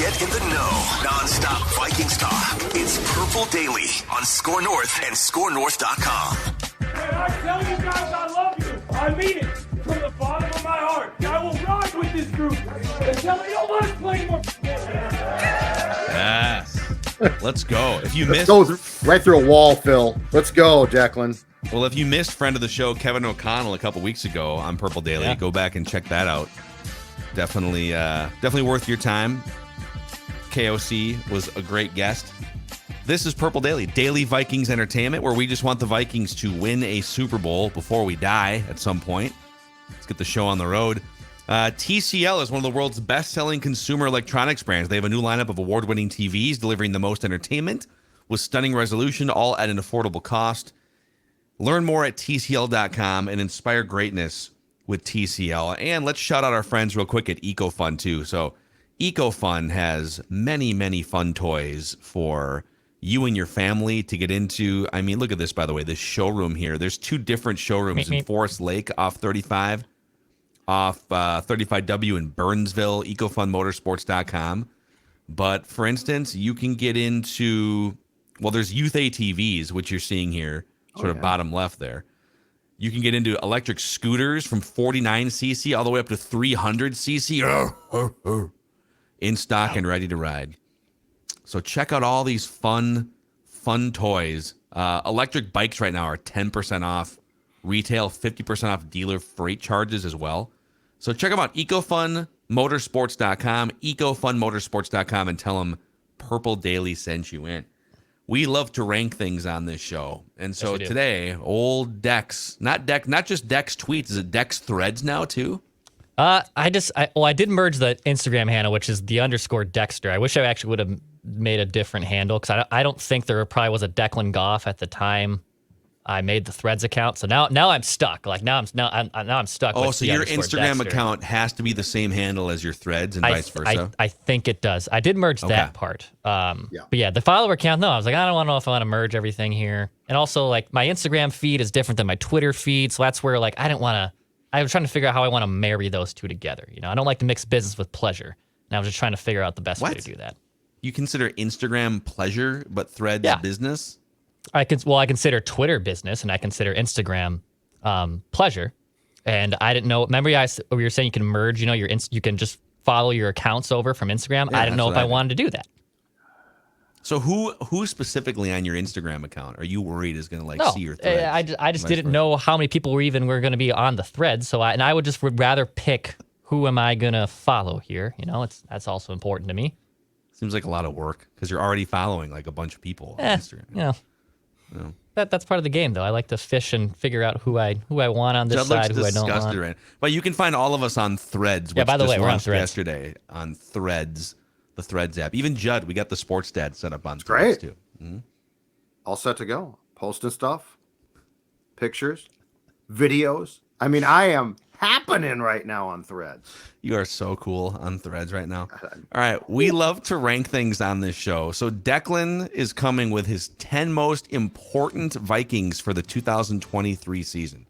Get in the know. Non-stop Vikings talk. It's Purple Daily on Score North and ScoreNorth.com. And I tell you guys I love you. I mean it from the bottom of my heart. I will ride with this group until they don't want to play more. Yes. Let's go. If you missed, go right through a wall, Phil. Let's go, Declan. Well, if you missed friend of the show Kevin O'Connell a couple weeks ago on Purple Daily, go back and check that out. Definitely worth your time. KOC was a great guest. This is Purple Daily, daily Vikings entertainment, where we just want the Vikings to win a Super Bowl before we die at some point. Let's get the show on the road. TCL is one of the world's best-selling consumer electronics brands. They have a new lineup of award-winning TVs delivering the most entertainment with stunning resolution, all at an affordable cost. Learn more at TCL.com and inspire greatness with TCL. And let's shout out our friends real quick at EcoFun, too. So EcoFun has many, many fun toys for you and your family to get into. I mean, look at this, by the way, this showroom here. There's two different showrooms in Forest Lake off 35, off 35W in Burnsville, EcoFunMotorsports.com. But, for instance, you can get into, well, there's youth ATVs, which you're seeing here, sort of bottom left there. You can get into electric scooters from 49cc all the way up to 300cc in stock and ready to ride. So check out all these fun toys. Electric bikes right now are 10% off retail, 50% off dealer freight charges as well. So check them out, EcoFunMotorsports.com, EcoFunMotorsports.com, and tell them Purple Daily sent you in. We love to rank things on this show. And so today, old Dex, not just Dex tweets, is it Dex threads now too? I did merge the Instagram handle, which is the _Dexter. I wish I actually would have made a different handle because I don't think there probably was a Declan Goff at the time I made the Threads account. So now I'm stuck. Like now I'm stuck. Oh, with so the your _Dexter. Instagram account has to be the same handle as your Threads and vice versa. I think it does. I did merge that part. But yeah, the follower account. No, I was like, I don't know if I want to merge everything here. And also, like, my Instagram feed is different than my Twitter feed, so that's where like I was trying to figure out how I want to marry those two together. You know, I don't like to mix business with pleasure, and I was just trying to figure out the best way to do that. You consider Instagram pleasure, but Threads business? I consider Twitter business, and I consider Instagram pleasure. And I didn't know. Remember, we were saying you can merge. You know, you can just follow your accounts over from Instagram. Yeah, I didn't know if I wanted to do that. So who specifically on your Instagram account are you worried is going to see your Threads? I just didn't know how many people were going to be on the Threads. So I would rather pick who am I going to follow here. You know, that's also important to me. Seems like a lot of work because you're already following like a bunch of people on Instagram. You know. That's part of the game, though. I like to fish and figure out who I want on this side, who I don't want. Right? But you can find all of us on Threads. Which by the way, we're on launched Threads yesterday on Threads, the Threads app. Even Judd, we got the sports dad set up on Threads too. Mm-hmm. All set to go. Posting stuff, pictures, videos. I mean, I am happening right now on Threads. You are so cool on Threads right now. All right, we love to rank things on this show. So Declan is coming with his 10 most important Vikings for the 2023 season.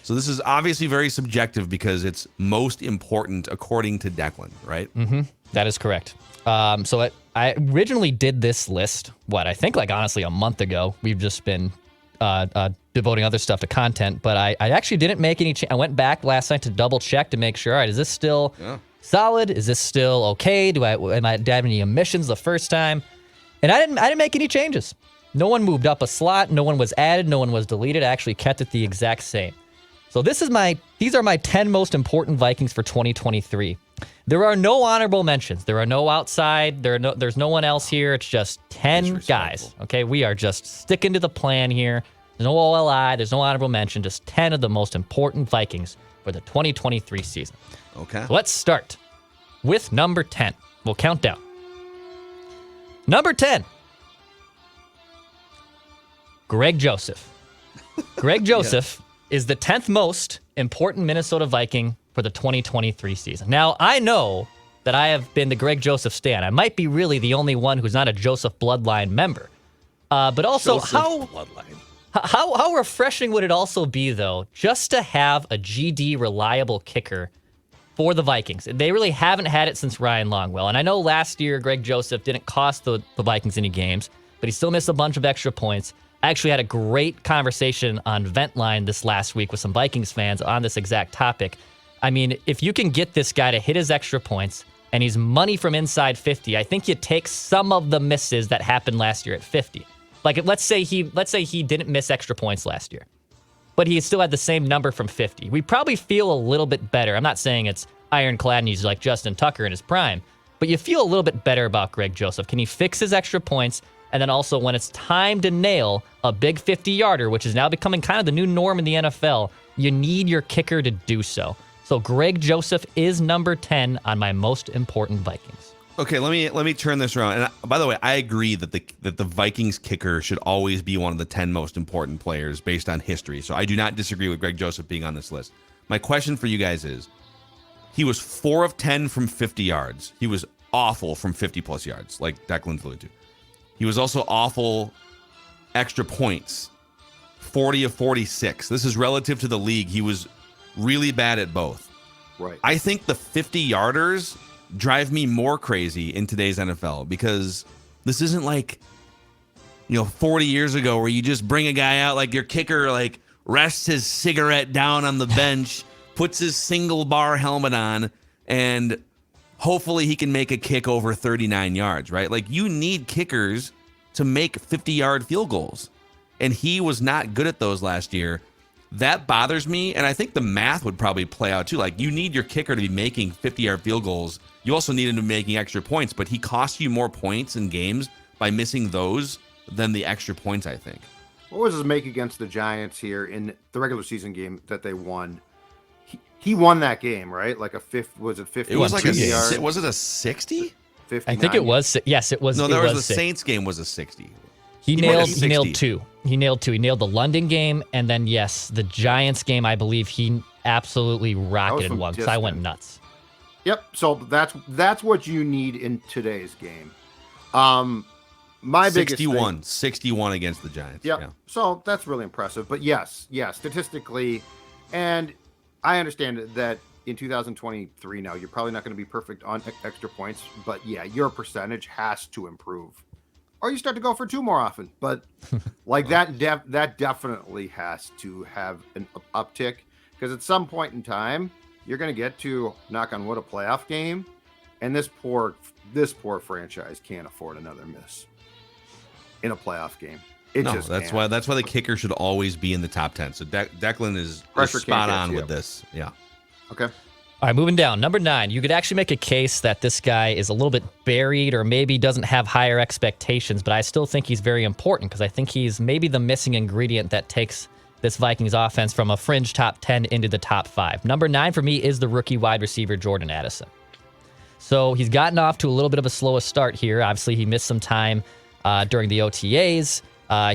So this is obviously very subjective because it's most important according to Declan, right? Mm-hmm. That is correct. So I originally did this list, I think honestly a month ago. We've just been devoting other stuff to content, but I actually didn't make any I went back last night to double check to make sure, all right, is this still solid? Is this still okay? Did I have any omissions the first time? And I didn't make any changes. No one moved up a slot, no one was added, no one was deleted. I actually kept it the exact same. So these are my 10 most important Vikings for 2023. There are no honorable mentions. There are no outside. There's no one else here. It's just 10 guys. Okay, we are just sticking to the plan here. There's no OLI. There's no honorable mention. Just 10 of the most important Vikings for the 2023 season. Okay. So let's start with number 10. We'll count down. Number 10. Greg Joseph. Greg Joseph is the 10th most important Minnesota Viking for the 2023 season. Now, I know that I have been the Greg Joseph stan. I might be really the only one who's not a Joseph Bloodline member. But also, how refreshing would it also be, though, just to have a GD reliable kicker for the Vikings. They really haven't had it since Ryan Longwell. And I know last year Greg Joseph didn't cost the Vikings any games, but he still missed a bunch of extra points. I actually had a great conversation on Ventline this last week with some Vikings fans on this exact topic. I mean, if you can get this guy to hit his extra points and he's money from inside 50, I think you take some of the misses that happened last year at 50. Like, let's say he didn't miss extra points last year, but he still had the same number from 50. We probably feel a little bit better. I'm not saying it's ironclad and he's like Justin Tucker in his prime, but you feel a little bit better about Greg Joseph. Can he fix his extra points? And then also when it's time to nail a big 50-yarder, which is now becoming kind of the new norm in the NFL, you need your kicker to do so. So Greg Joseph is number 10 on my most important Vikings. Okay, let me turn this around. And by the way, I agree that the Vikings kicker should always be one of the 10 most important players based on history. So I do not disagree with Greg Joseph being on this list. My question for you guys is, he was 4 of 10 from 50 yards. He was awful from 50-plus yards, like Declan's alluded to. He was also awful extra points, 40 of 46. This is relative to the league. He was really bad at both. Right. I think the 50-yarders drive me more crazy in today's NFL because this isn't like, 40 years ago where you just bring a guy out like your kicker, like rests his cigarette down on the bench, puts his single bar helmet on, and hopefully he can make a kick over 39 yards, right? Like, you need kickers to make 50-yard field goals. And he was not good at those last year. That bothers me, and I think the math would probably play out too. Like, you need your kicker to be making 50-yard field goals. You also need him to be making extra points, but he costs you more points in games by missing those than the extra points, I think. What was his make against the Giants here in the regular season game that they won? He won that game, right? Like a 50, was it 50? It was like yard? Was it a 60? 59? I think it was. Yes, it was. No, there was the Saints game was a 60. He nailed two. He nailed the London game, and then yes, the Giants game. I believe he absolutely rocketed one because I went nuts. Yep. So that's what you need in today's game. My 61 against the Giants. Yep. Yeah. So that's really impressive. But yes, statistically, and I understand that in 2023 now, you're probably not going to be perfect on extra points, but yeah, your percentage has to improve. Or you start to go for 2 more often. But like that definitely has to have an uptick, because at some point in time, you're going to get to, knock on wood, a playoff game, and this poor franchise can't afford another miss in a playoff game. That's why the kicker should always be in the top 10. So Declan is spot on with this. Yeah. Okay. All right, moving down. Number 9, you could actually make a case that this guy is a little bit buried or maybe doesn't have higher expectations, but I still think he's very important because I think he's maybe the missing ingredient that takes this Vikings offense from a fringe top 10 into the top 5. Number 9 for me is the rookie wide receiver, Jordan Addison. So he's gotten off to a little bit of a slower start here. Obviously, he missed some time during the OTAs.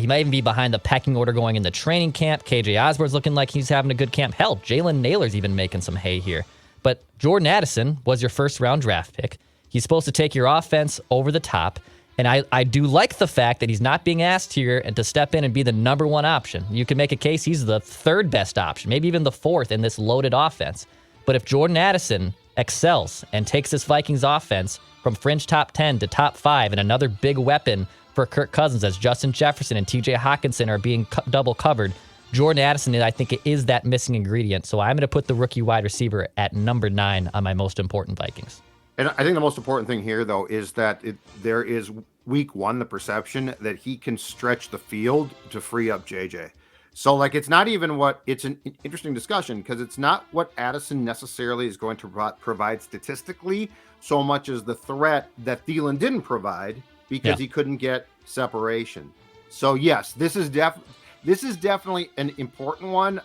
He might even be behind the pecking order going in the training camp. KJ Osborne's looking like he's having a good camp. Hell, Jalen Naylor's even making some hay here. But Jordan Addison was your first-round draft pick. He's supposed to take your offense over the top. And I do like the fact that he's not being asked here and to step in and be the number 1 option. You can make a case he's the 3rd best option, maybe even the 4th in this loaded offense. But if Jordan Addison excels and takes this Vikings offense from fringe top 10 to top 5 and another big weapon for Kirk Cousins as Justin Jefferson and TJ Hawkinson are being double covered, Jordan Addison, I think, it is that missing ingredient. So I'm going to put the rookie wide receiver at number 9 on my most important Vikings. And I think the most important thing here, though, is that there is week 1, the perception that he can stretch the field to free up JJ. So, like, it's not even it's an interesting discussion because it's not what Addison necessarily is going to provide statistically so much as the threat that Thielen didn't provide because he couldn't get separation. So, yes, this is definitely an important one.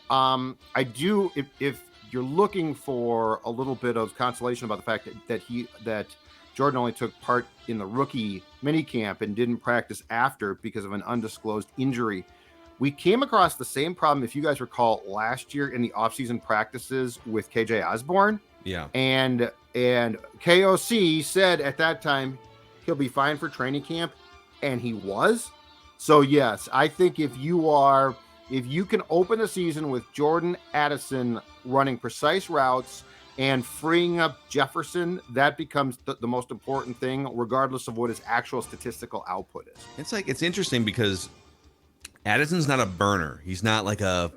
If you're looking for a little bit of consolation about the fact that Jordan only took part in the rookie minicamp and didn't practice after because of an undisclosed injury, we came across the same problem, if you guys recall, last year in the offseason practices with KJ Osborne. Yeah. And KOC said at that time he'll be fine for training camp, and he was. So yes, I think if you can open the season with Jordan Addison running precise routes and freeing up Jefferson, that becomes the most important thing, regardless of what his actual statistical output is. It's interesting because Addison's not a burner. He's not like a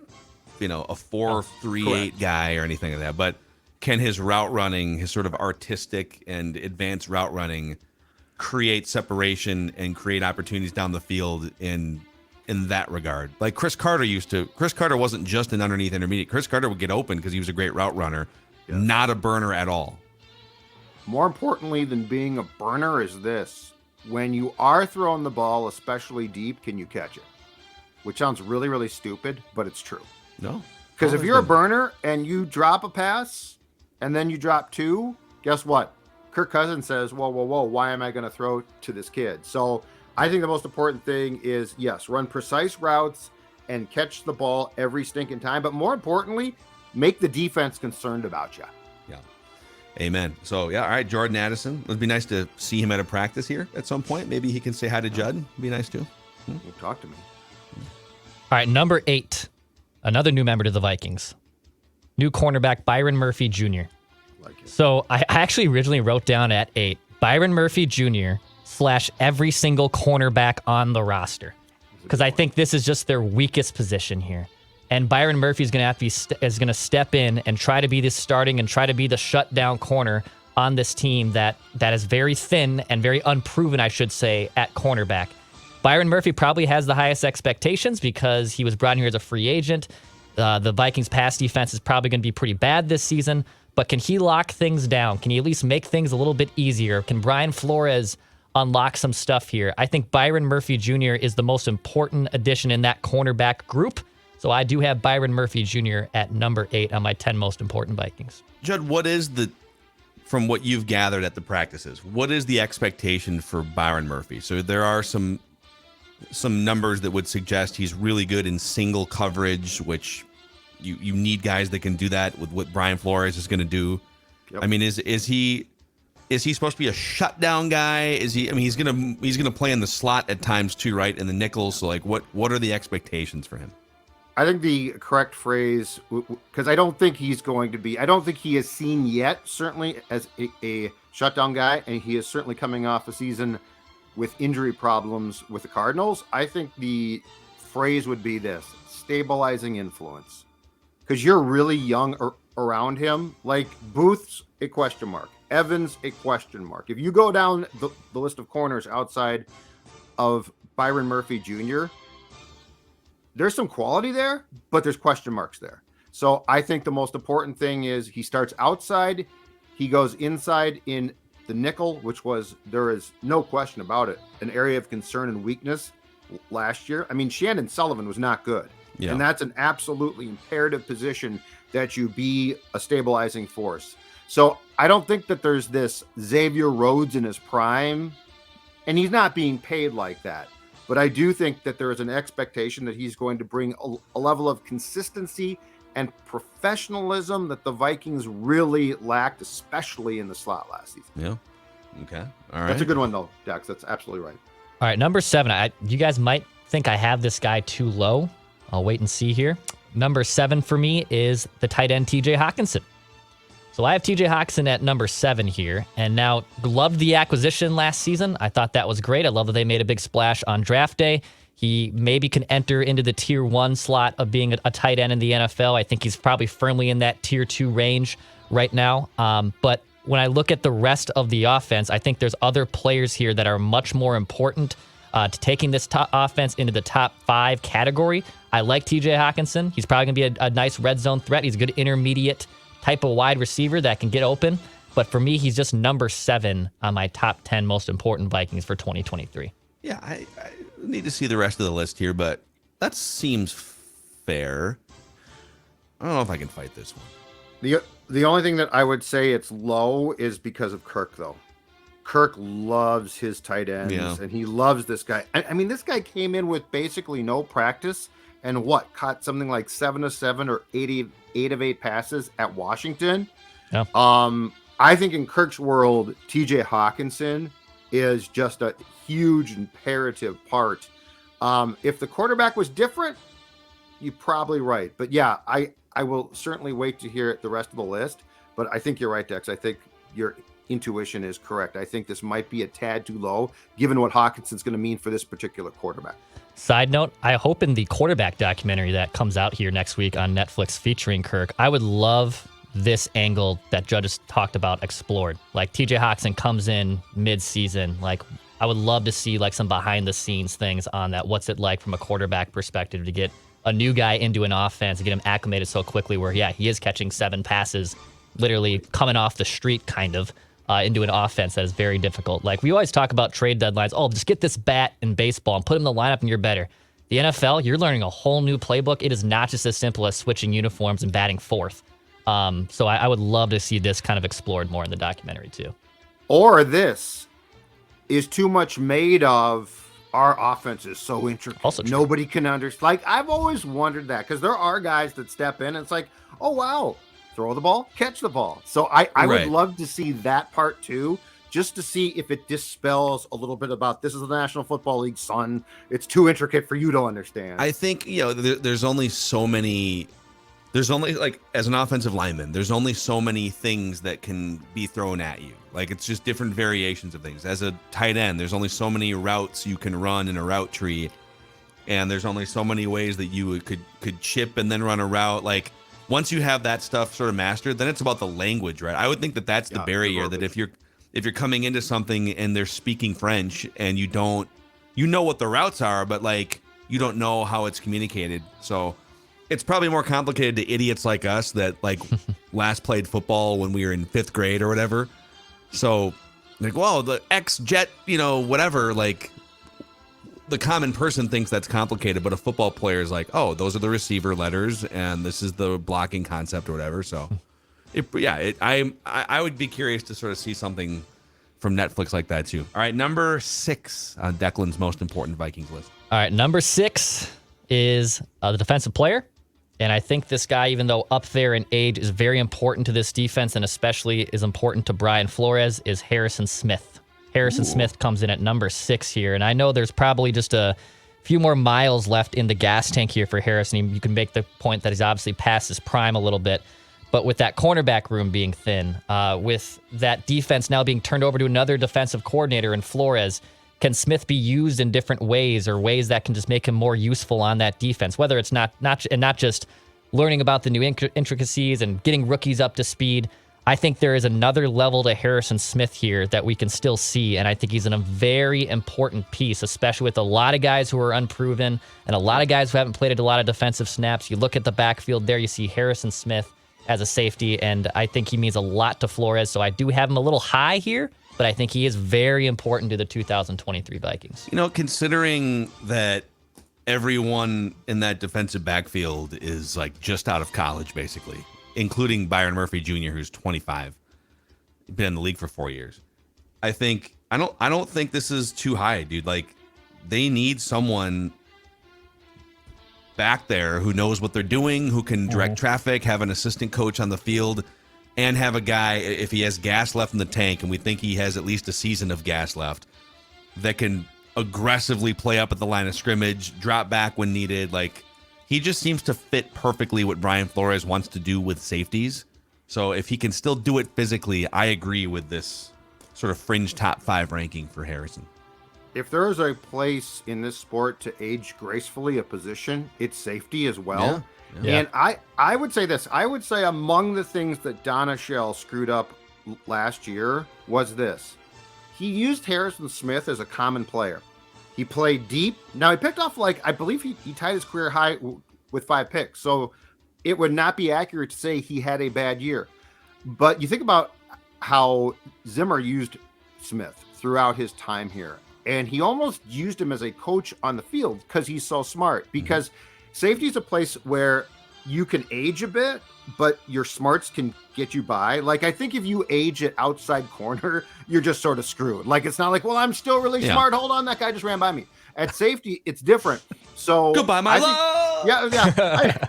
4.38 guy or anything like that. But can his route running, his sort of artistic and advanced route running, create separation and create opportunities down the field in that regard? Like Chris Carter wasn't just an underneath intermediate. Chris Carter would get open because he was a great route runner, not a burner at all. More importantly than being a burner is this: when you are throwing the ball, especially deep, can you catch it? Which sounds really, really stupid, but it's true. No. Because if you're a burner and you drop a pass and then you drop two, guess what? Kirk Cousins says, whoa, why am I going to throw to this kid? So I think the most important thing is, yes, run precise routes and catch the ball every stinking time. But more importantly, make the defense concerned about you. Yeah. Amen. So, yeah, all right, Jordan Addison. It'd be nice to see him at a practice here at some point. Maybe he can say hi to Judd. It'd be nice too. Talk to me. All right, number 8, another new member to the Vikings. New cornerback Byron Murphy Jr. So I actually originally wrote down at 8, Byron Murphy Jr. / every single cornerback on the roster. Because I think this is just their weakest position here. And Byron Murphy is going to step in and try to be the starting and try to be the shutdown corner on this team that is very thin and very unproven, I should say, at cornerback. Byron Murphy probably has the highest expectations because he was brought in here as a free agent. The Vikings' pass defense is probably going to be pretty bad this season. But can he lock things down? Can he at least make things a little bit easier? Can Brian Flores unlock some stuff here? I think Byron Murphy Jr. is the most important addition in that cornerback group. So I do have Byron Murphy Jr. at number 8 on my 10 most important Vikings. Judd, from what you've gathered at the practices, what is the expectation for Byron Murphy? So there are some numbers that would suggest he's really good in single coverage, which you need guys that can do that with what Brian Flores is going to do. Yep. I mean, is he supposed to be a shutdown guy? He's going to play in the slot at times too, right? In the nickel. So like what are the expectations for him? I think the correct phrase, because I don't think he is seen yet, certainly as a shutdown guy, and he is certainly coming off a season with injury problems with the Cardinals. I think the phrase would be this: stabilizing influence. Because you're really young around him. Like Booth's a question mark. Evans, a question mark. If you go down the list of corners outside of Byron Murphy Jr., there's some quality there, but there's question marks there. So I think the most important thing is he starts outside, he goes inside in the nickel, which there is no question about it, an area of concern and weakness last year. I mean, Shannon Sullivan was not good. Yeah. And that's an absolutely imperative position that you be a stabilizing force. So I don't think that there's this Xavier Rhodes in his prime, and he's not being paid like that. But I do think that there is an expectation that he's going to bring a level of consistency and professionalism that the Vikings really lacked, especially in the slot last season. Yeah. Okay. All right. That's a good one, though, Dax. That's absolutely right. All right. Number 7. You guys might think I have this guy too low. I'll wait and see here. Number 7 for me is the tight end TJ Hawkinson. So I have TJ Hawkinson at number 7 here, and now loved the acquisition last season. I thought that was great. I love that they made a big splash on draft day. He maybe can enter into the tier 1 slot of being a tight end in the NFL. I think he's probably firmly in that tier 2 range right now. But when I look at the rest of the offense, I think there's other players here that are much more important to taking this top offense into the top 5 category. I like TJ Hawkinson. He's probably going to be a nice red zone threat. He's a good intermediate type of wide receiver that can get open. But for me, he's just number 7 on my top 10 most important Vikings for 2023. Yeah, I need to see the rest of the list here, but that seems fair. I don't know if I can fight this one. The only thing that I would say it's low is because of Kirk, though. Kirk loves his tight ends, and he loves this guy. I mean, this guy came in with basically no practice and caught something like 7 of 7 or 8 of 8 passes at Washington. Yeah. I think in Kirk's world, TJ Hawkinson is just a huge imperative part. If the quarterback was different, you're probably right. But yeah, I will certainly wait to hear the rest of the list. But I think you're right, Dex. I think your intuition is correct. I think this might be a tad too low, given what Hawkinson's going to mean for this particular quarterback. Side note, I hope in the quarterback documentary that comes out here next week on Netflix featuring Kirk, I would love this angle that Judges talked about explored. Like TJ Hawkinson comes in mid-season. Like, I would love to see like some behind-the-scenes things on that. What's it like from a quarterback perspective to get a new guy into an offense and get him acclimated so quickly where, yeah, he is catching 7 passes, literally coming off the street kind of, into an offense that is very difficult. Like, we always talk about trade deadlines. Oh, just get this bat in baseball and put him in the lineup and you're better. The NFL, you're learning a whole new playbook. It is not just as simple as switching uniforms and batting fourth. So I would love to see this kind of explored more in the documentary too. Or this is too much made of our offense is so intricate. Also true. Nobody can understand. Like, I've always wondered that because there are guys that step in and it's like, oh, wow, throw the ball, catch the ball. So I would love to see that part too, just to see if it dispels a little bit about this is the National Football League, son. It's too intricate for you to understand. I think, there's only so many. There's only, like, as an offensive lineman, there's only so many things that can be thrown at you. Like, it's just different variations of things. As a tight end, there's only so many routes you can run in a route tree, and there's only so many ways that you could chip and then run a route. Like, once you have that stuff sort of mastered, then it's about the language, right? I would think that that's the barrier, that if you're coming into something and they're speaking French and you know what the routes are, but, like, you don't know how it's communicated. So it's probably more complicated to idiots like us that, like, last played football when we were in 5th grade or whatever. So, like, well, the X-jet, whatever, like, the common person thinks that's complicated, but a football player is like, oh, those are the receiver letters, and this is the blocking concept or whatever. So, I would be curious to sort of see something from Netflix like that, too. All right, number 6 on Declan's most important Vikings list. All right, number 6 is the defensive player. And I think this guy, even though up there in age, is very important to this defense and especially is important to Brian Flores, is Harrison Smith. Harrison Smith comes in at number 6 here. And I know there's probably just a few more miles left in the gas tank here for Harrison. You can make the point that he's obviously past his prime a little bit. But with that cornerback room being thin, with that defense now being turned over to another defensive coordinator in Flores, can Smith be used in different ways or ways that can just make him more useful on that defense? Whether it's not just learning about the new intricacies and getting rookies up to speed. I think there is another level to Harrison Smith here that we can still see, and I think he's in a very important piece, especially with a lot of guys who are unproven and a lot of guys who haven't played a lot of defensive snaps. You look at the backfield there, you see Harrison Smith as a safety, and I think he means a lot to Flores, so I do have him a little high here, but I think he is very important to the 2023 Vikings. Considering that everyone in that defensive backfield is, like, just out of college, basically, including Byron Murphy Jr., who's 25, been in the league for 4 years. I don't think this is too high, dude. Like, they need someone back there who knows what they're doing, who can direct traffic, have an assistant coach on the field, and have a guy, if he has gas left in the tank, and we think he has at least a season of gas left, that can aggressively play up at the line of scrimmage, drop back when needed. Like, he just seems to fit perfectly what Brian Flores wants to do with safeties. So if he can still do it physically, I agree with this sort of fringe top 5 ranking for Harrison. If there is a place in this sport to age gracefully a position, it's safety as well. Yeah. And I would say this. I would say among the things that Donna Shell screwed up last year was this. He used Harrison Smith as a common player. He played deep. Now, he picked off, like, I believe he tied his career high with 5 picks. So it would not be accurate to say he had a bad year. But you think about how Zimmer used Smith throughout his time here. And he almost used him as a coach on the field because he's so smart. Because safety is a place where you can age a bit, but your smarts can get you by. Like, I think if you age at outside corner, you're just sort of screwed. Like, it's not like, well, I'm still really smart. Hold on, that guy just ran by me. At safety, it's different. So goodbye, my love. Yeah.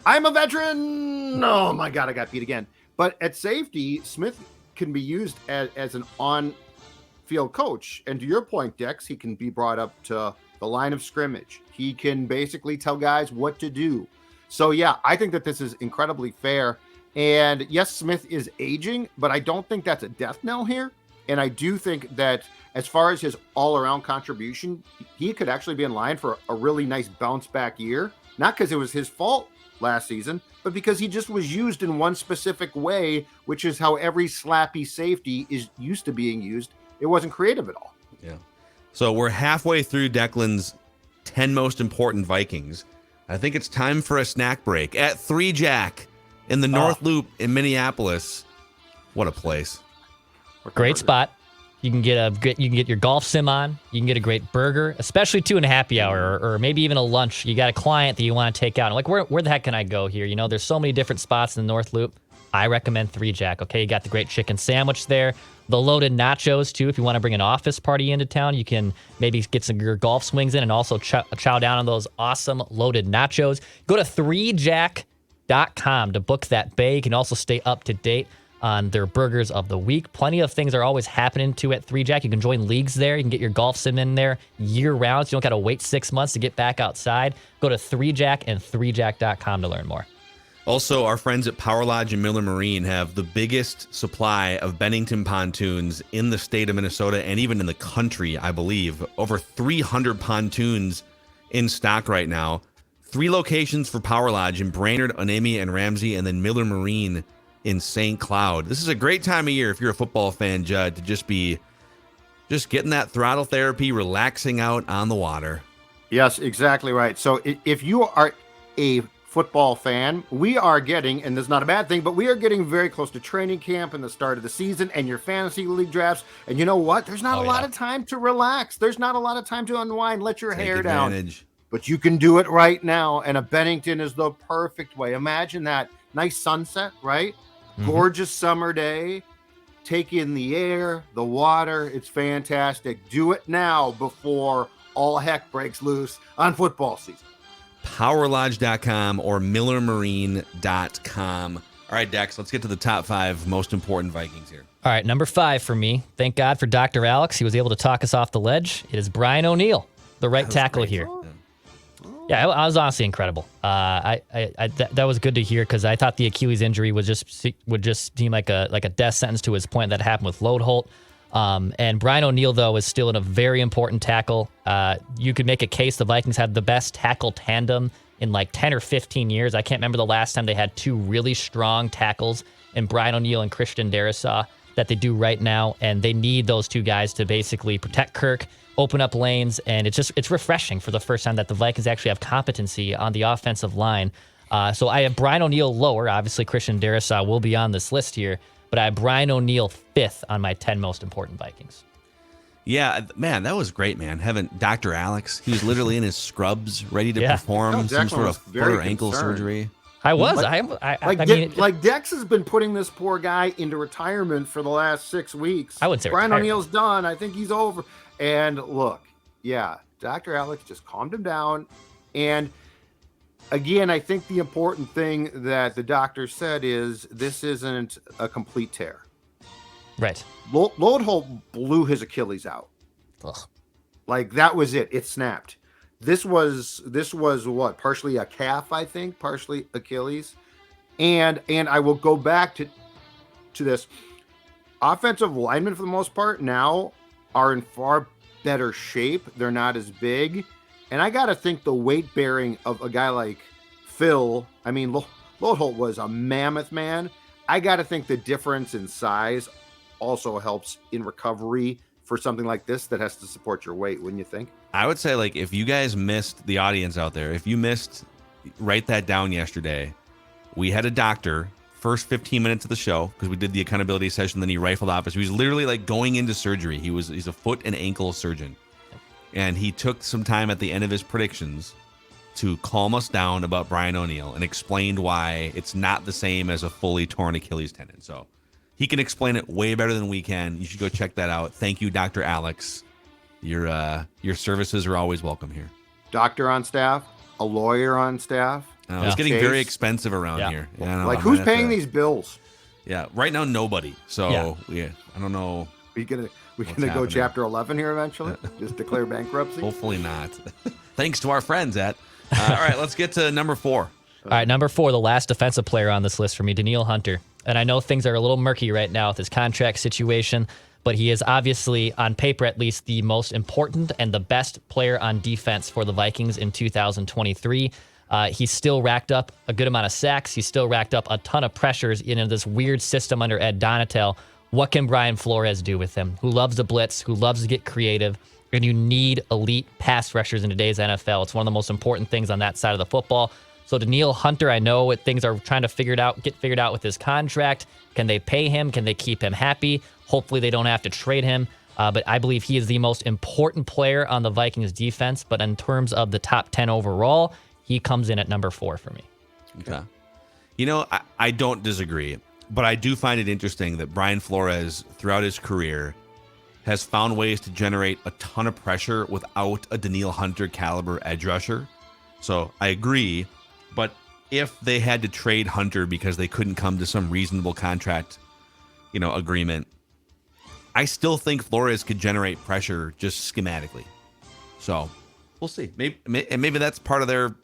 I'm a veteran. Oh my God, I got beat again. But at safety, Smith can be used as an on-field coach. And to your point, Dex, he can be brought up to the line of scrimmage. He can basically tell guys what to do. So, yeah, I think that this is incredibly fair. And yes, Smith is aging, but I don't think that's a death knell here. And I do think that as far as his all-around contribution, he could actually be in line for a really nice bounce-back year. Not because it was his fault last season, but because he just was used in one specific way, which is how every slappy safety is used to being used. It wasn't creative at all. Yeah. So we're halfway through Declan's 10 most important Vikings. I think it's time for a snack break at 3 Jack in the North Loop in Minneapolis. What a place. Great spot. You can get your golf sim on. You can get a great burger, especially too in a happy hour or maybe even a lunch. You got a client that you want to take out. Like, where the heck can I go here? You know, there's so many different spots in the North Loop. I recommend 3 Jack. Okay, you got the great chicken sandwich there, the loaded nachos too. If you want to bring an office party into town, you can maybe get some your golf swings in and also chow down on those awesome loaded nachos. Go to 3jack.com to book that bay. You can also stay up to date on their burgers of the week. Plenty of things are always happening too at 3 Jack. You can join leagues there. You can get your golf sim in there year round, so you don't got to wait 6 months to get back outside. Go to 3Jack and 3jack.com to learn more. Also, our friends at Power Lodge and Miller Marine have the biggest supply of Bennington pontoons in the state of Minnesota and even in the country, I believe. Over 300 pontoons in stock right now. 3 locations for Power Lodge in Brainerd, Onemi, and Ramsey, and then Miller Marine in St. Cloud. This is a great time of year if you're a football fan, Judd, to just getting that throttle therapy, relaxing out on the water. Yes, exactly right. So if you are a football fan, we are getting, and this is not a bad thing, but we are getting very close to training camp and the start of the season and your fantasy league drafts. And you know what? There's not a lot of time to relax. There's not a lot of time to unwind, let your hair down. But you can do it right now. And a Bennington is the perfect way. Imagine that nice sunset, right? Gorgeous summer day. Take in the air, the water. It's fantastic. Do it now before all heck breaks loose on football season. PowerLodge.com or MillerMarine.com. All right, Dex, let's get to the top 5 most important Vikings here. All right, number 5 for me. Thank God for Dr. Alex. He was able to talk us off the ledge. It is Brian O'Neill, the right tackle here. Yeah, I was honestly incredible. That was good to hear because I thought the Achilles injury would just seem like a death sentence to his point that happened with Lodeholt. And Brian O'Neill, though, is still in a very important tackle. You could make a case the Vikings had the best tackle tandem in like 10 or 15 years. I can't remember the last time they had 2 really strong tackles in Brian O'Neill and Christian Darrisaw that they do right now. And they need those 2 guys to basically protect Kirk, open up lanes, and it's refreshing for the first time that the Vikings actually have competency on the offensive line. So I have Brian O'Neill lower. Obviously, Christian Darrisaw will be on this list here, but I have Brian O'Neill 5th on my 10 most important Vikings. Yeah, man, that was great, man. Having Dr. Alex, he was literally in his scrubs, ready to perform some sort of foot or ankle surgery. I was. Like Dex has been putting this poor guy into retirement for the last 6 weeks. I would say Brian O'Neill's done. I think he's over. And look, yeah, Dr. Alex just calmed him down. And again, I think the important thing that the doctor said is this isn't a complete tear. Right. Lodeholt blew his Achilles out. Ugh. Like that was it. It snapped. This was what? Partially a calf, I think, partially Achilles. And I will go back to this. Offensive linemen, for the most part, now are in far better shape. They're not as big. And I got to think the weight bearing of a guy like Phil, I mean, Lodeholt was a mammoth man. I got to think the difference in size also helps in recovery for something like this that has to support your weight, wouldn't you think? I would say, like, if you guys missed, the audience out there, if you missed, write that down yesterday. We had a doctor first 15 minutes of the show because we did the accountability session, then he rifled off us. He was literally like going into surgery. He's a foot and ankle surgeon. And he took some time at the end of his predictions to calm us down about Brian O'Neill and explained why it's not the same as a fully torn Achilles tendon. So he can explain it way better than we can. You should go check that out. Thank you, Dr. Alex. Your services are always welcome here. Doctor on staff, a lawyer on staff. It's getting very expensive around here. Yeah, like, who's paying these bills? Yeah, right now nobody. So yeah, I don't know. We're gonna go Chapter 11 here eventually. Just declare bankruptcy. Hopefully not. Thanks to our friends at. All right, let's get to number 4. All right, number 4, the last defensive player on this list for me, Danielle Hunter. And I know things are a little murky right now with his contract situation, but he is obviously, on paper at least, the most important and the best player on defense for the Vikings in 2023. He's still racked up a good amount of sacks. He's still racked up a ton of pressures in this weird system under Ed Donatel. What can Brian Flores do with him? Who loves to blitz, who loves to get creative, and you need elite pass rushers in today's NFL. It's one of the most important things on that side of the football. So Danielle Hunter, I know what things are trying to get figured out with his contract. Can they pay him? Can they keep him happy? Hopefully they don't have to trade him. But I believe he is the most important player on the Vikings defense. But in terms of the top 10 overall, he comes in at number 4 for me. Okay. You know, I don't disagree, but I do find it interesting that Brian Flores, throughout his career, has found ways to generate a ton of pressure without a Danielle Hunter caliber edge rusher. So I agree, but if they had to trade Hunter because they couldn't come to some reasonable contract, agreement, I still think Flores could generate pressure just schematically. So we'll see. Maybe that's part of their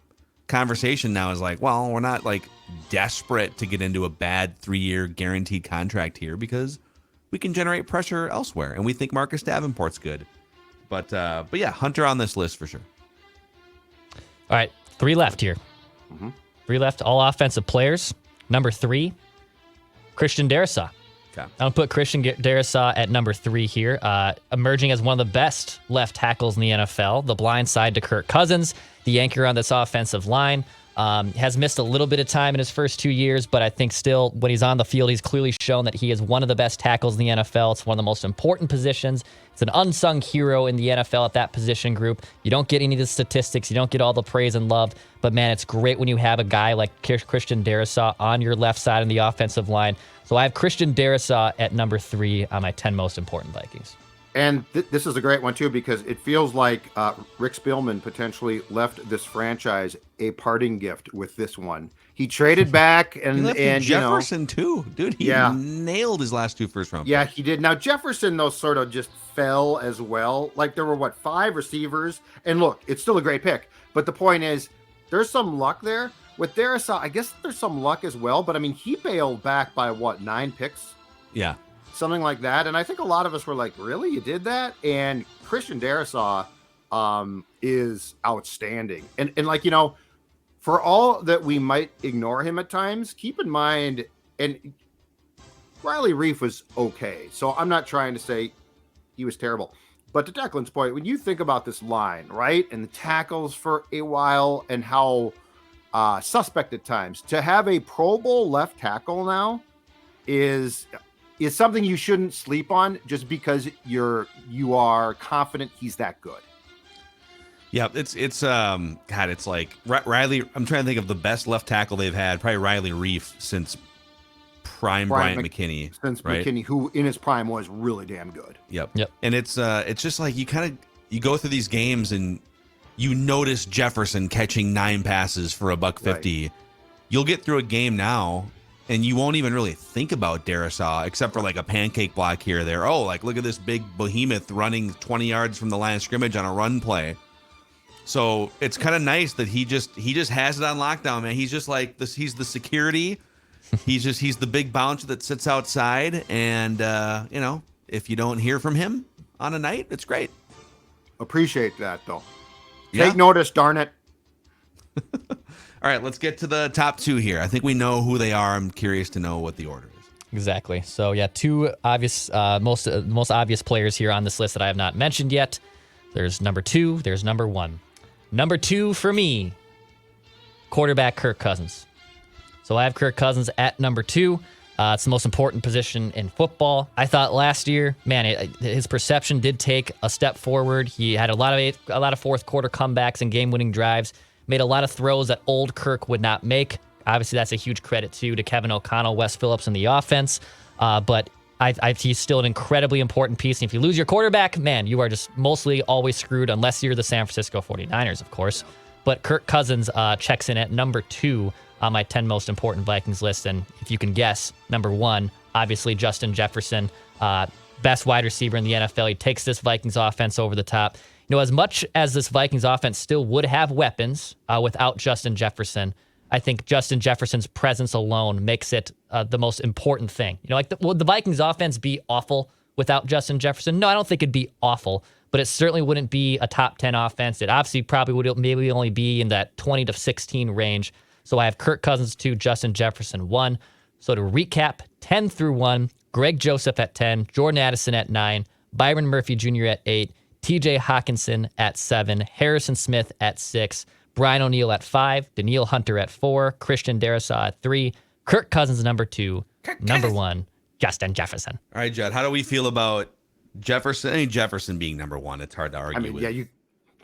conversation now is like, well, we're not like desperate to get into a bad 3-year guaranteed contract here because we can generate pressure elsewhere, and we think Marcus Davenport's good. But yeah, Hunter on this list for sure. All right, 3 left here. 3 left, all offensive players. Number 3, Christian Darrisaw. Okay. I'll put Christian Darrisaw at number 3 here, emerging as one of the best left tackles in the NFL, the blind side to Kirk Cousins, the anchor on this offensive line. Has missed a little bit of time in his first 2 years, but I think still when he's on the field, he's clearly shown that he is one of the best tackles in the NFL. It's one of the most important positions. It's an unsung hero in the NFL at that position group. You don't get any of the statistics. You don't get all the praise and love, but man, it's great when you have a guy like Christian Darrisaw on your left side in the offensive line. So I have Christian Darrisaw at number 3 on my 10 most important Vikings. And this is a great one, too, because it feels like Rick Spielman potentially left this franchise a parting gift with this one. He traded back and Jefferson, too. Dude, he nailed his last 2 first-round picks. Yeah, he did. Now, Jefferson, though, sort of just fell as well. Like, there were, 5 receivers? And look, it's still a great pick. But the point is, there's some luck there. With Darrisaw, I guess there's some luck as well. But, I mean, he bailed back by, 9 picks? Yeah. Something like that. And I think a lot of us were like, really? You did that? And Christian Darrisaw is outstanding. And for all that we might ignore him at times, keep in mind, and Riley Reif was okay. So I'm not trying to say he was terrible. But to Declan's point, when you think about this line, right, and the tackles for a while and how suspect at times, to have a Pro Bowl left tackle now is something you shouldn't sleep on just because you are confident he's that good. Yeah, it's like Riley. I'm trying to think of the best left tackle they've had. Probably Riley Reif since prime Bryant McKinney. Since right? McKinney, who in his prime was really damn good. Yep. And it's just like you go through these games and you notice Jefferson catching 9 passes for $150. Right. You'll get through a game now, and you won't even really think about Darrisaw except for like a pancake block here or there. Oh, like look at this big behemoth running 20 yards from the line of scrimmage on a run play. So it's kind of nice that he just has it on lockdown, man. He's just like this. He's the security. He's the big bouncer that sits outside, and if you don't hear from him on a night, it's great. Appreciate that though. Yeah. Take notice, darn it. All right, let's get to the top 2 here. I think we know who they are. I'm curious to know what the order is. Exactly. So yeah, 2 obvious, most obvious players here on this list that I have not mentioned yet. There's number 2. There's number 1. Number 2 for me, quarterback Kirk Cousins. So I have Kirk Cousins at number 2. It's the most important position in football. I thought last year, man, his perception did take a step forward. He had a lot of fourth quarter comebacks and game-winning drives. Made a lot of throws that old Kirk would not make. Obviously, that's a huge credit to Kevin O'Connell, Wes Phillips, and the offense. But he's still an incredibly important piece. And if you lose your quarterback, man, you are just mostly always screwed unless you're the San Francisco 49ers, of course. But Kirk Cousins checks in at number 2 on my 10 most important Vikings list. And if you can guess, number 1, obviously Justin Jefferson, best wide receiver in the NFL. He takes this Vikings offense over the top. As much as this Vikings offense still would have weapons without Justin Jefferson, I think Justin Jefferson's presence alone makes it the most important thing. Like, would the Vikings offense be awful without Justin Jefferson? No, I don't think it'd be awful, but it certainly wouldn't be a top 10 offense. It obviously probably would maybe only be in that 20 to 16 range. So I have Kirk Cousins 2, Justin Jefferson 1. So to recap, 10 through 1, Greg Joseph at 10, Jordan Addison at 9, Byron Murphy Jr. at 8, TJ Hawkinson at 7, Harrison Smith at 6, Brian O'Neill at 5, Daniil Hunter at 4, Christian Darrisaw at 3, Kirk Cousins number 2, number 1, Justin Jefferson. All right, Judd, how do we feel about Jefferson? I mean, Jefferson being number 1, it's hard to argue with. Yeah,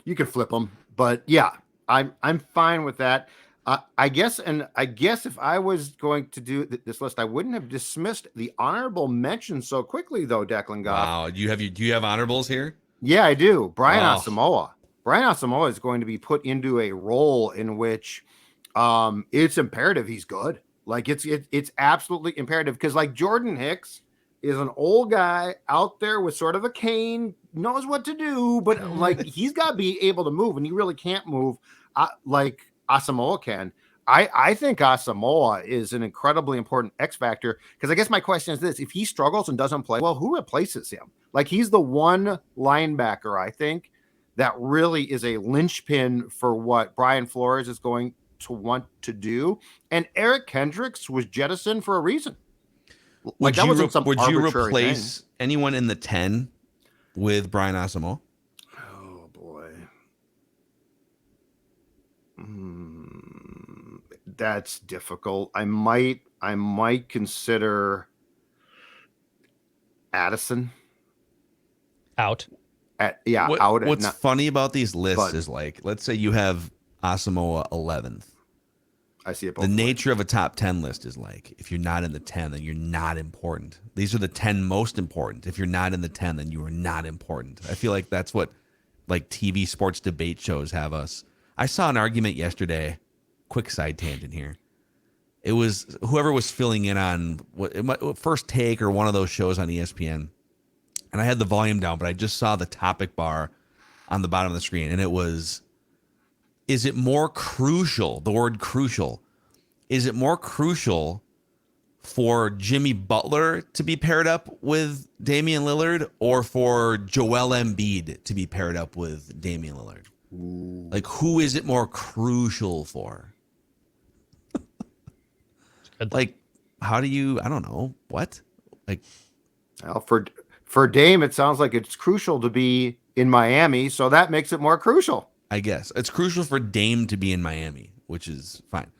you can flip them, but yeah, I'm fine with that. I guess if I was going to do this list, I wouldn't have dismissed the honorable mention so quickly, though. Declan Goff. Wow, do you have honorables here? Yeah, I do. Brian Asamoah. Brian Asamoah is going to be put into a role in which it's imperative he's good. Like it's absolutely imperative, because like Jordan Hicks is an old guy out there with sort of a cane, knows what to do, but like he's got to be able to move, and he really can't move like Asamoah can. I think Asamoah is an incredibly important X factor, because I guess my question is this: if he struggles and doesn't play well, who replaces him? Like, he's the one linebacker, I think, that really is a linchpin for what Brian Flores is going to want to do. And Eric Kendricks was jettisoned for a reason. Would you replace anyone in the 10 with Brian Asamoah? Oh boy. That's difficult. I might consider Addison. Out. Out. What's funny about these lists is, like, let's say you have Asamoah 11th. I see it. The nature of a top 10 list is, like, if you're not in the 10, then you're not important. These are the 10 most important. If you're not in the 10, then you are not important. I feel like that's what, like, TV sports debate shows have us. I saw an argument yesterday. Quick side tangent here. It was whoever was filling in on First Take or one of those shows on ESPN. And I had the volume down, but I just saw the topic bar on the bottom of the screen. And it was, is it more crucial, the word crucial, is it more crucial for Jimmy Butler to be paired up with Damian Lillard, or for Joel Embiid to be paired up with Damian Lillard? Ooh. Like, who is it more crucial for? Like, how do you, I don't know, what? Like, well, for Dame, it sounds like it's crucial to be in Miami, so that makes it more crucial. I guess it's crucial for Dame to be in Miami, which is fine.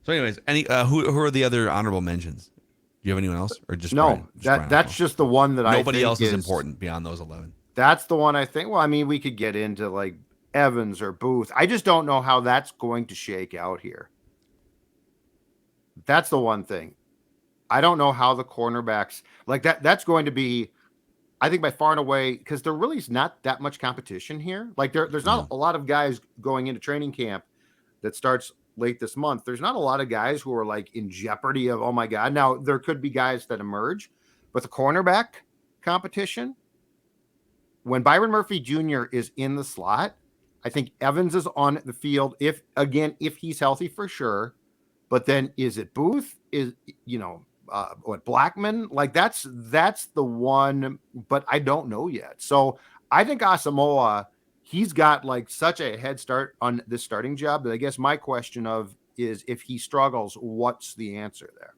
So, anyways, who are the other honorable mentions? Do you have anyone else, or just no? Brian? That's just the one that nobody else is important beyond those 11. That's the one I think. Well, I mean, we could get into like Evans or Booth. I just don't know how that's going to shake out here. That's the one thing. I don't know how the cornerbacks like that. That's going to be, I think, by far and away, because there really is not that much competition here. Like there's not a lot of guys going into training camp that starts late this month. There's not a lot of guys who are like in jeopardy of, oh my God. Now there could be guys that emerge, but the cornerback competition, when Byron Murphy Jr. is in the slot, I think Evans is on the field if he's healthy, for sure. But then is it Booth? Is, Blackman? Like that's the one, but I don't know yet. So I think Asamoah, he's got like such a head start on this starting job that I guess my question is if he struggles, what's the answer there?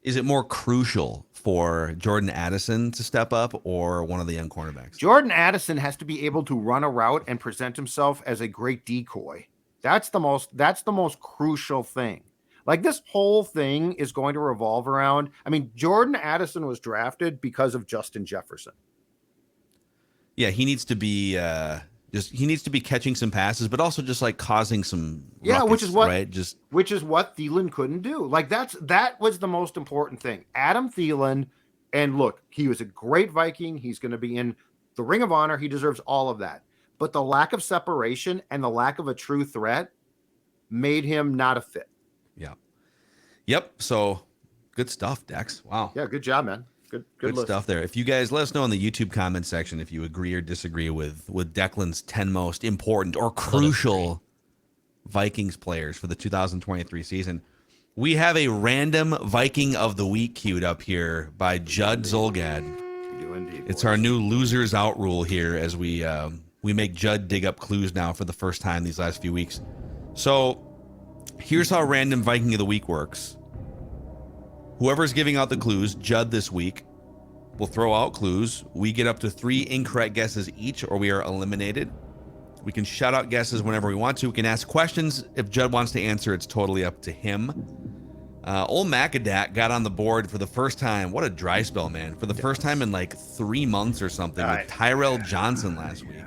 Is it more crucial for Jordan Addison to step up, or one of the young cornerbacks? Jordan Addison has to be able to run a route and present himself as a great decoy. That's the most crucial thing. Like, this whole thing is going to revolve around, I mean, Jordan Addison was drafted because of Justin Jefferson. Yeah, he needs to be catching some passes, but also just like causing some ruckus, which is what Thielen couldn't do. Like, that was the most important thing. Adam Thielen, and look, he was a great Viking. He's going to be in the Ring of Honor. He deserves all of that. But the lack of separation and the lack of a true threat made him not a fit. Yeah. Yep. So good stuff, Dex. Wow. Yeah. Good job, man. Good stuff there. If you guys let us know in the YouTube comment section if you agree or disagree with Declan's 10 most important or crucial Vikings players for the 2023 season. We have a random Viking of the week queued up here by Judd Zolgad. We do indeed. It's our new losers out rule here as we make Judd dig up clues now for the first time these last few weeks. So here's how random Viking of the week works. Whoever's giving out the clues, Judd this week, will throw out clues. We get up to 3 incorrect guesses each, or we are eliminated. We can shout out guesses whenever we want to. We can ask questions. If Judd wants to answer, it's totally up to him. Old Macadac got on the board for the first time. What a dry spell, man. For the first time in like 3 months or something with Tyrell Johnson last week.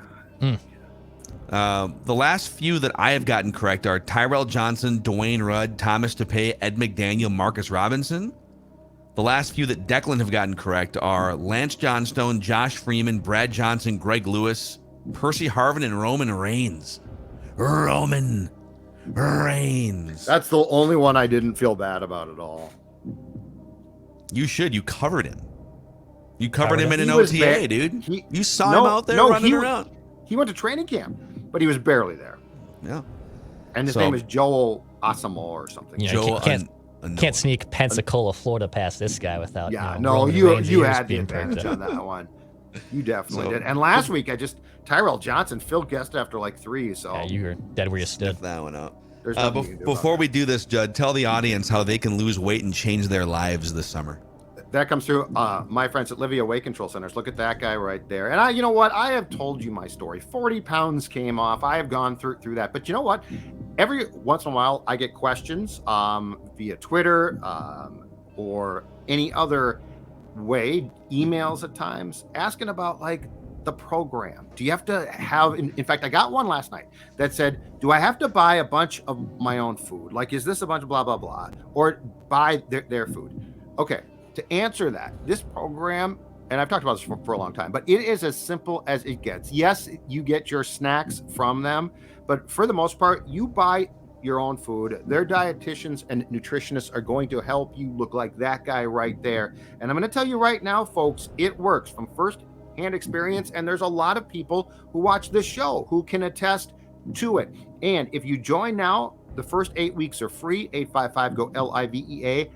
The last few that I have gotten correct are Tyrell Johnson, Dwayne Rudd, Thomas DePay, Ed McDaniel, Marcus Robinson. The last few that Declan have gotten correct are Lance Johnstone, Josh Freeman, Brad Johnson, Greg Lewis, Percy Harvin, and Roman Reigns. Roman Reigns. That's the only one I didn't feel bad about at all. You should. You covered him. You covered him in an He was OTA, dude. You saw No, him out there no, running around. He went to training camp, but he was barely there. Yeah. And his name is Joel Asamo or something. Yeah, Joe can't sneak Pensacola, Florida past this guy without. Yeah, Roman you Reigns' ears had the being perked advantage up. on that one. You definitely did. And last week, Tyrell Johnson, Phil guessed after like 3, so. Yeah, you were dead where you stood. Stiff that one up. There's nothing you can do Before about we do this, Judd, tell the audience how they can lose weight and change their lives this summer. That comes through my friends at Livia Weight Control Centers. Look at that guy right there. And you know what? I have told you my story. 40 pounds came off. I have gone through that. But you know what? Every once in a while, I get questions via Twitter or any other way, emails at times, asking about like the program. Do you have to have, in fact, I got one last night that said, do I have to buy a bunch of my own food? Like, is this a bunch of blah, blah, blah, or buy their food? Okay. To answer that, this program, and I've talked about this for a long time, but it is as simple as it gets. Yes, you get your snacks from them, but for the most part, you buy your own food. Their dietitians and nutritionists are going to help you look like that guy right there. And I'm going to tell you right now, folks, it works from first-hand experience, and there's a lot of people who watch this show who can attest to it. And if you join now, the first 8 weeks are free. 855-GO-LIVEA.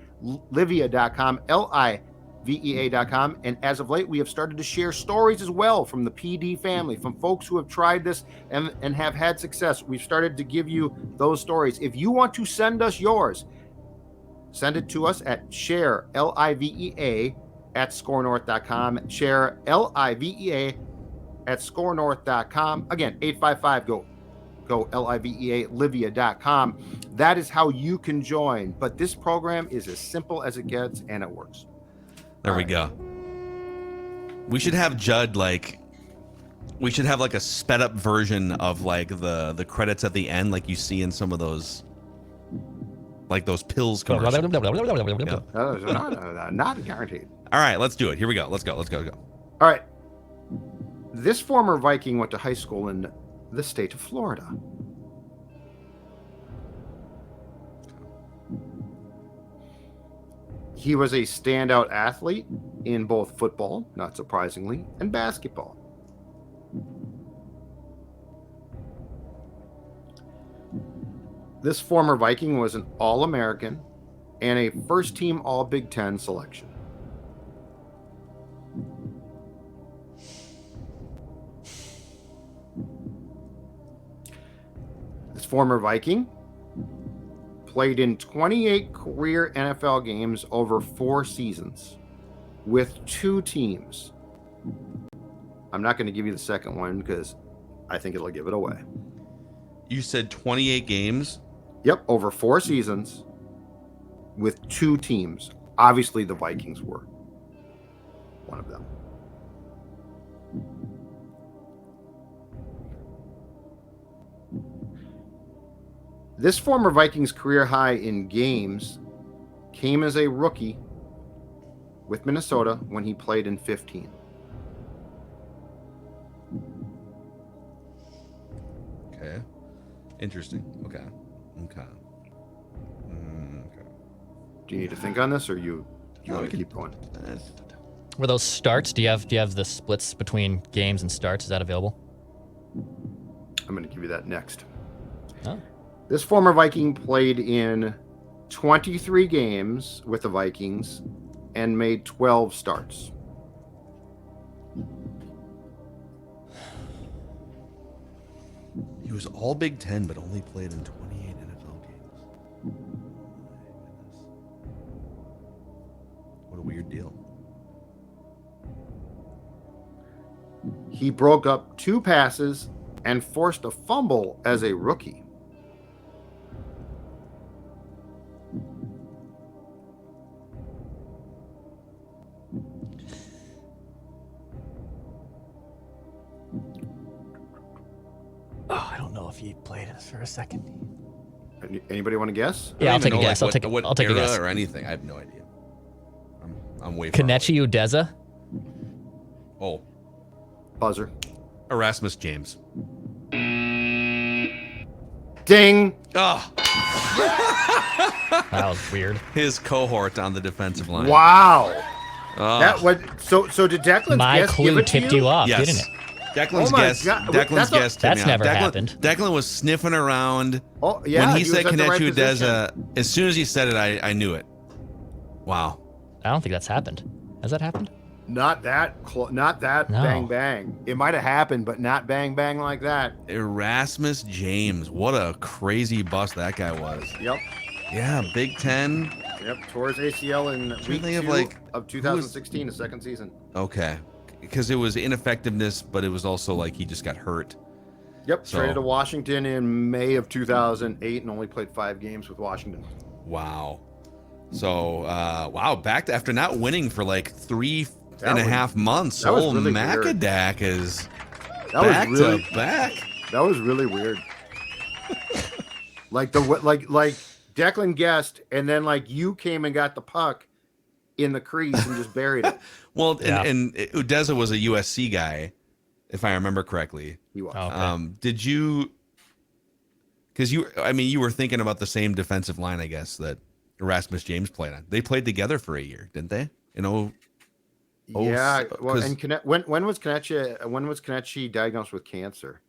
Livia.com, LIVEA.com. And as of late, we have started to share stories as well from the PD family, from folks who have tried this and have had success. We've started to give you those stories. If you want to send us yours, send it to us at share, LIVEA, at scorenorth.com. Share, LIVEA, at scorenorth.com. Again, 855-GO. LIVEA, Livia.com. That is how you can join. But this program is as simple as it gets, and it works. There we go. We should have Judd we should have like a sped up version of like the credits at the end, like you see in some of those, like those pills commercials. Not guaranteed. All right, let's do it. Here we go. Let's go. All right. This former Viking went to high school in the state of Florida. He was a standout athlete in both football, not surprisingly, and basketball. This former Viking was an All-American and a first-team All-Big Ten selection. This former Viking played in 28 career NFL games over 4 seasons with 2 teams. I'm not going to give you the second one because I think it'll give it away. You said 28 games? Yep, over 4 seasons with 2 teams. Obviously, the Vikings were one of them. This former Vikings career high in games came as a rookie with Minnesota when he played in 15. Okay. Interesting. Okay. Do you need to think on this, or you want to keep going? Were those starts? Do you have the splits between games and starts? Is that available? I'm going to give you that next. Oh. This former Viking played in 23 games with the Vikings and made 12 starts. He was all Big Ten, but only played in 28 NFL games. What a weird deal. He broke up 2 passes and forced a fumble as a rookie. Oh, I don't know if he played for a second. Anybody want to guess? Yeah, I I'll don't take a even know, guess. like, I'll take a era guess. or anything. I have no idea. I'm way far Kanechi Udeza. away. Oh, Buzzer. Erasmus James. Ding. Oh, That was weird. his cohort on the defensive line. Wow. Oh. That what? So did Declan's My guess give clue it to tipped you off, Yes. didn't it? Declan's Oh my guess. God. Declan's guess. tipped That's me off. never Declan, happened. Declan was sniffing around. Oh yeah. when he was said at the right Kanechi position. Udeza, as soon as he said it, I knew it. Wow. I don't think that's happened. Has that happened? Not that. Not that. No. Bang bang. It might have happened, but not bang bang like that. Erasmus James. What a crazy bust that guy was. Yep. Yeah, Big Ten. Yep. Tore his ACL in week think of, 2 like, of 2016, the second season. Okay. Because it was ineffectiveness, but it was also like he just got hurt. Yep. So- Traded to Washington in May of 2008 and only played 5 games with Washington. Wow. So, wow, back to, after not winning for like 3.5 months, that was old really weird. Macadac is That back was really to back. That was really weird. like Declan guessed, and then like you came and got the puck in the crease and just buried it. Well, Yeah. and Udeza was a USC guy, if I remember correctly. He was. Oh, okay. Did you? Because you were thinking about the same defensive line, I guess, that Erasmus James played on. They played together for a year, didn't they? Yeah. Well, 'cause and when was Kanechi diagnosed with cancer?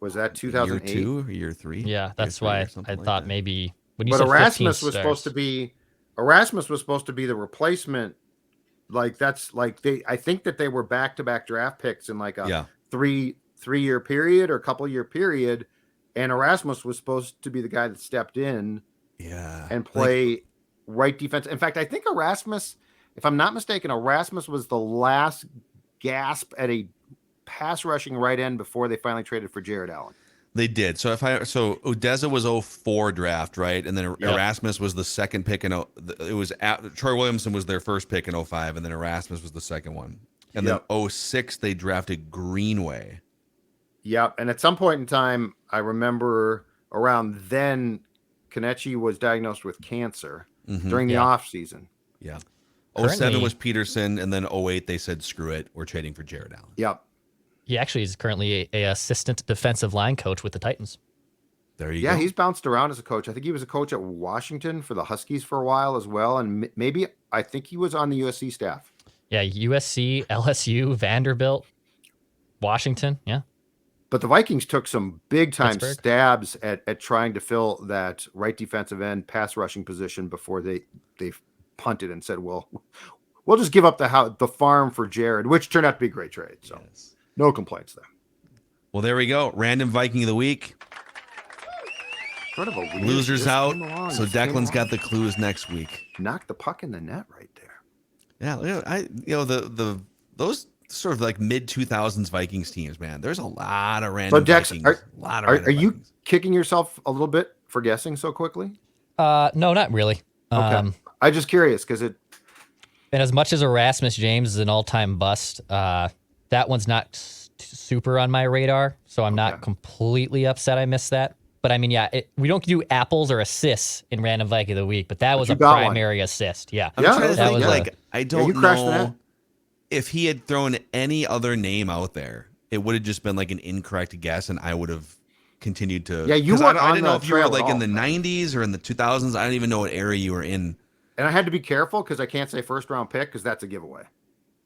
Was that year 2008? 2 or year 3? Yeah, Year that's 3 why or I something like thought that. maybe when you But said 15 Erasmus was supposed to stars- be the replacement. Like that's like I think that they were back-to-back draft picks in like a Yeah. three-year period or a couple-year period, and Erasmus was supposed to be the guy that stepped in Yeah. and play right defense. In fact, I think Erasmus, if I'm not mistaken, Erasmus was the last gasp at a pass rushing right end before they finally traded for Jared Allen. They did. So Udeza was 04 draft, right? And then Yeah. Erasmus was the second pick it was Troy Williamson was their first pick in 05, and then Erasmus was the second one. And Yep. then 06 they drafted Greenway. Yeah, and at some point in time, I remember around then, Kanechi was diagnosed with cancer during the Yeah. off season. Yeah. 07 Currently- was Peterson, and then 08 they said screw it, we're trading for Jared Allen. Yep. He actually is currently a assistant defensive line coach with the Titans. There you Yeah, go. he's bounced around as a coach. I think he was a coach at Washington for the Huskies for a while as well, and maybe I think he was on the USC staff. Yeah, USC, LSU, Vanderbilt, Washington. Yeah. But the Vikings took some big time Pittsburgh. stabs at trying to fill that right defensive end pass rushing position before they punted and said, "Well, we'll just give up the farm for Jared," which turned out to be a great trade. So no complaints there. Well, there we go. Random Viking of the week. Sort of a weird, Losers just out. came along, So just came Declan's got along. the clues next week. Knocked the puck in the net right there. Yeah, those sort of like mid 2000s Vikings teams, man. There's a lot of So random Dex, Vikings. are A lot of are random you Vikings. kicking yourself a little bit for guessing so quickly? No, not really. Okay. I'm just curious because it. And as much as Erasmus James is an all-time bust, that one's not super on my radar, so I'm not completely upset I missed that. But I mean, yeah, we don't do apples or assists in Random Viking of the Week, but that was you a got one. primary assist. Yeah. I'm Yeah, trying to that think, was like, I don't you crushed the net. know if he had thrown any other name out there, it would have just been like an incorrect guess, and I would have continued to. Yeah, you 'cause weren't I on didn't know the if you were trail like at in the all. 90s or in the 2000s. I don't even know what era you were in. And I had to be careful because I can't say first round pick because that's a giveaway.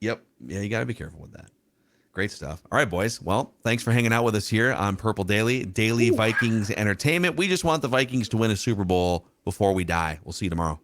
Yep. Yeah, you got to be careful with that. Great stuff. All right, boys. Well, thanks for hanging out with us here on Purple Daily, Daily Vikings Entertainment. We just want the Vikings to win a Super Bowl before we die. We'll see you tomorrow.